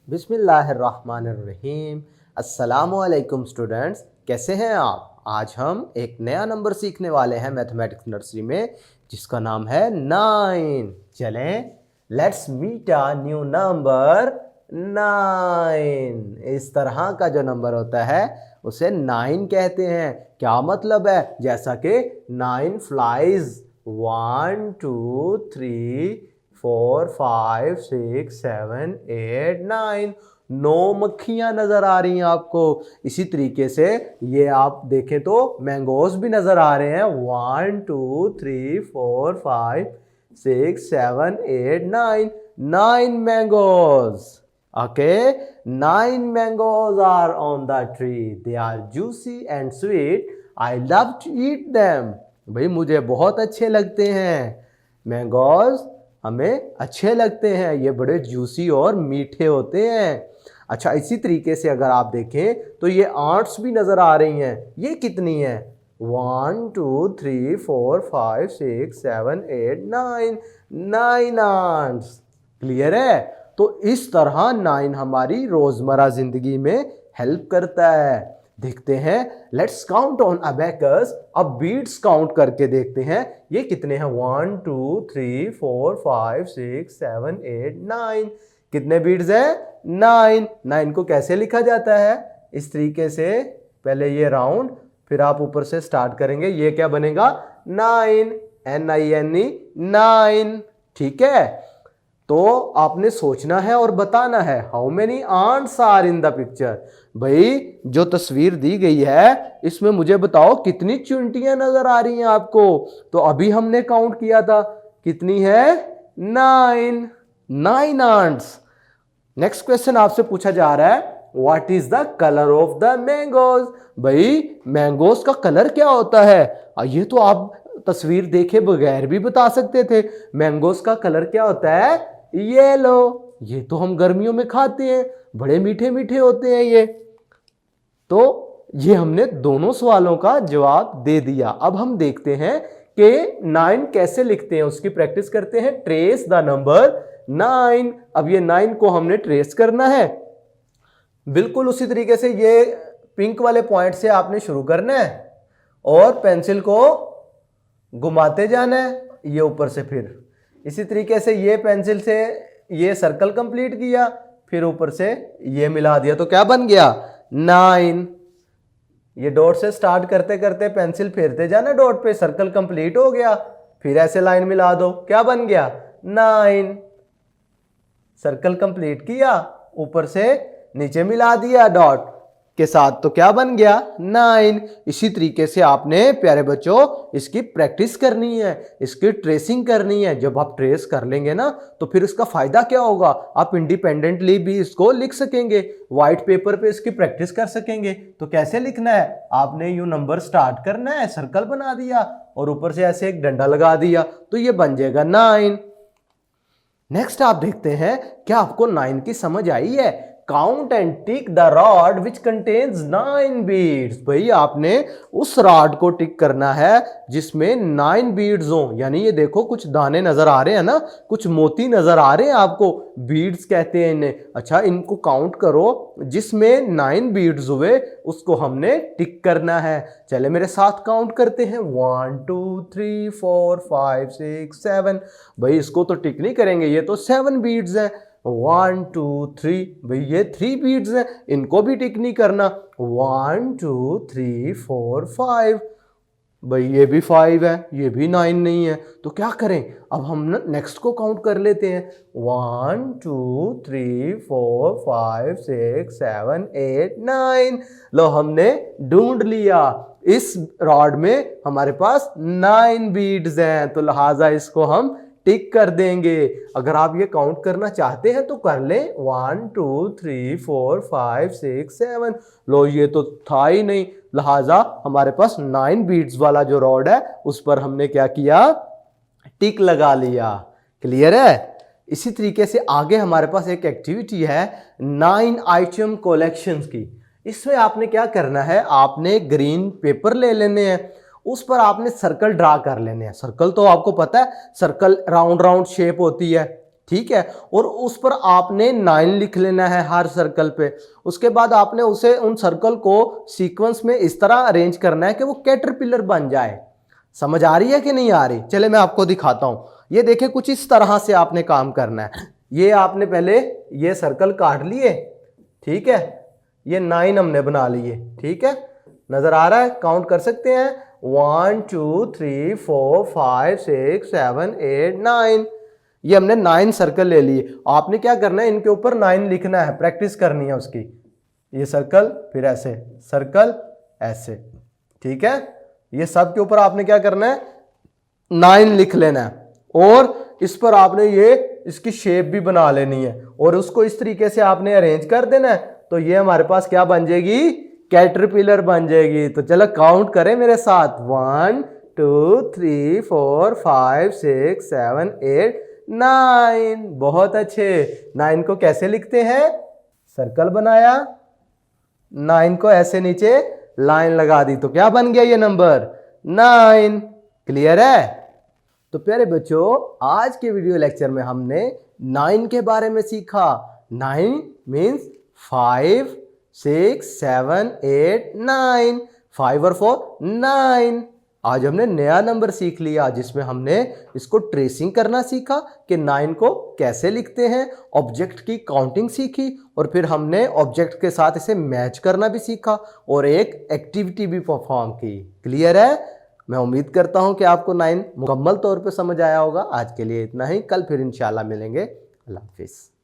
बिस्मिल्लाहिर्रहमानिर्रहीम। अस्सलामुअलैकुम स्टूडेंट्स, कैसे हैं आप। आज हम एक नया नंबर सीखने वाले हैं मैथमेटिक्स नर्सरी में, जिसका नाम है 9। चलें, let's meet a new number 9। इस तरह का जो नंबर होता है उसे 9 कहते हैं। क्या मतलब है, जैसा कि 9 फ्लाइज, 1 2 3 4 5 6 7 8 9, 9 मक्खियां नजर आ रही हैं आपको। इसी तरीके से ये आप देखें तो मैंगोज भी नजर आ रहे हैं। 1 2 3 4 5 6 7 8 9, 9 mangoes. Okay, 9 mangoes are on the tree, they are juicy and sweet, I love to eat them. भाई मुझे बहुत अच्छे लगते हैं मैंगोज, हमें अच्छे लगते हैं, ये बड़े जूसी और मीठे होते हैं। अच्छा, इसी तरीके से अगर आप देखें तो ये आंट्स भी नजर आ रही हैं। ये कितनी है? 1 2 3 4 5 6 7 8 9, 9 आंट्स। क्लियर है? तो इस तरह 9 हमारी रोजमर्रा जिंदगी में हेल्प करता है। देखते हैं, लेट्स काउंट ऑन अबेकस। अब बीट्स काउंट करके देखते हैं ये कितने हैं। 1 2 3 4 5 6 7 8 9, कितने बीट्स हैं? 9। 9 को कैसे लिखा जाता है? इस तरीके से, पहले ये राउंड, फिर आप ऊपर से स्टार्ट करेंगे, ये क्या बनेगा? 9, NINE, 9। ठीक है, तो आपने सोचना है और बताना है how many ants are in the picture. भाई जो तस्वीर दी गई है इसमें मुझे बताओ कितनी चुंटियां नजर आ रही हैं आपको। तो अभी हमने काउंट किया था, कितनी है? 9, 9 आंट्स। नेक्स्ट क्वेश्चन आपसे पूछा जा रहा है, what is the colour of the mangoes. भाई मैंगोज का कलर क्या होता है? ये तो आप तस्वीर देखे बगैर भी बता सकते थे। मैंगोज का कलर क्या होता है? येलो। ये तो हम गर्मियों में खाते हैं, बड़े मीठे मीठे होते हैं ये। तो ये हमने दोनों सवालों का जवाब दे दिया। अब हम देखते हैं कि 9 कैसे लिखते हैं, उसकी प्रैक्टिस करते हैं। Trace the number 9। अब ये 9 को हमने ट्रेस करना है। बिल्कुल उसी तरीके से ये पिंक वाले पॉइंट से आपने शुरू करना है और पेंसिल को घुमाते जाना है, ये ऊपर से। फिर इसी तरीके से ये पेंसिल से ये सर्कल कंप्लीट किया, फिर ऊपर से ये मिला दिया, तो क्या बन गया? 9। ये डॉट से स्टार्ट करते करते पेंसिल फेरते जाना डॉट पे, सर्कल कंप्लीट हो गया, फिर ऐसे लाइन मिला दो, क्या बन गया? 9। सर्कल कंप्लीट किया, ऊपर से नीचे मिला दिया डॉट के साथ, तो क्या बन गया? 9। इसी तरीके से आपने प्यारे बच्चों इसकी प्रैक्टिस करनी है, इसकी ट्रेसिंग करनी है। जब आप ट्रेस कर लेंगे ना तो फिर इसका फायदा क्या होगा, आप इंडिपेंडेंटली भी इसको लिख सकेंगे, व्हाइट पेपर पे इसकी प्रैक्टिस कर सकेंगे। तो कैसे लिखना है, आपने यू नंबर स्टार्ट करना है, सर्कल बना दिया और ऊपर से ऐसे एक डंडा लगा दिया, तो ये बन जाएगा 9। नेक्स्ट आप देखते हैं, क्या आपको 9 की समझ आई है? Count and tick the rod which contains 9 beads. भाई आपने उस रॉड को टिक करना है जिसमें 9 बीड्स हो। यानी ये देखो कुछ दाने नजर आ रहे हैं ना, कुछ मोती नजर आ रहे हैं आपको, बीड्स कहते हैं इन्हें। अच्छा, इनको काउंट करो, जिसमें 9 बीड्स हुए उसको हमने टिक करना है। चले मेरे साथ काउंट करते हैं, 1 2 3 4 5 6 7। भाई इसको तो टिक नहीं करेंगे, ये तो 7 बीड्स हैं। 1 2 3, भाई ये 3 बीड्स हैं, इनको भी टिक नहीं करना। 1 2 3 4 5, भाई ये भी 5 है, ये भी 9 नहीं है, तो क्या करें? अब हम नेक्स्ट को काउंट कर लेते हैं। 1 2 3 4 5 6 7 8 9। लो हमने ढूंढ लिया, इस रॉड में हमारे पास 9 बीड्स हैं, तो लिहाजा इसको हम टिक कर देंगे। अगर आप ये काउंट करना चाहते हैं तो कर लें, 1 2 3 4 5 6 7। लो ये तो था ही नहीं, लिहाजा हमारे पास 9 बीट्स वाला जो रॉड है उस पर हमने क्या किया? टिक लगा लिया। क्लियर है? इसी तरीके से आगे हमारे पास एक एक्टिविटी है 9 आइटम कलेक्शंस की। इसमें आपने क्या करना है, आपने ग्रीन पेपर ले लेने हैं, उस पर आपने सर्कल ड्रा कर लेने हैं। सर्कल तो आपको पता है, सर्कल राउंड राउंड शेप होती है, ठीक है, और उस पर आपने 9 लिख लेना है हर सर्कल पे। उसके बाद आपने उसे उन सर्कल को सीक्वेंस में इस तरह अरेंज करना है कि वो कैटरपिलर बन जाए। समझ आ रही है कि नहीं आ रही? चले मैं आपको दिखाता हूं। ये देखिए कुछ इस तरह से आपने काम करना है। ये आपने पहले ये सर्कल काट लिए, ठीक है, ये 9 हमने बना लिए, ठीक है, नजर आ रहा है? काउंट कर सकते हैं 1 2 3 4 5 6 7 8 9। ये हमने 9 सर्कल ले लिए। आपने क्या करना है, इनके ऊपर 9 लिखना है, प्रैक्टिस करनी है उसकी। ये सर्कल, फिर ऐसे सर्कल, ऐसे, ठीक है। ये सब के ऊपर आपने क्या करना है, 9 लिख लेना है, और इस पर आपने ये इसकी शेप भी बना लेनी है, और उसको इस तरीके से आपने अरेंज कर देना है। तो ये हमारे पास क्या बन जाएगी, कैटरपिलर बन जाएगी। तो चलो काउंट करें मेरे साथ, 1 2 3 4 5 6 7 8 9। बहुत अच्छे। 9 को कैसे लिखते हैं, सर्कल बनाया, 9 को ऐसे नीचे लाइन लगा दी, तो क्या बन गया ये नंबर 9। क्लियर है? तो प्यारे बच्चों, आज के वीडियो लेक्चर में हमने 9 के बारे में सीखा। 9 मीन्स 5 6 7 8 9, 5 और 4 9। आज हमने नया नंबर सीख लिया जिसमें हमने इसको ट्रेसिंग करना सीखा कि 9 को कैसे लिखते हैं, ऑब्जेक्ट की काउंटिंग सीखी, और फिर हमने ऑब्जेक्ट के साथ इसे मैच करना भी सीखा, और एक एक्टिविटी भी परफॉर्म की। क्लियर है? मैं उम्मीद करता हूं कि आपको 9 मुकम्मल तौर पे समझ आया होगा। आज के लिए इतना ही, कल फिर इंशाल्लाह मिलेंगे। अल्लाह हाफिज़।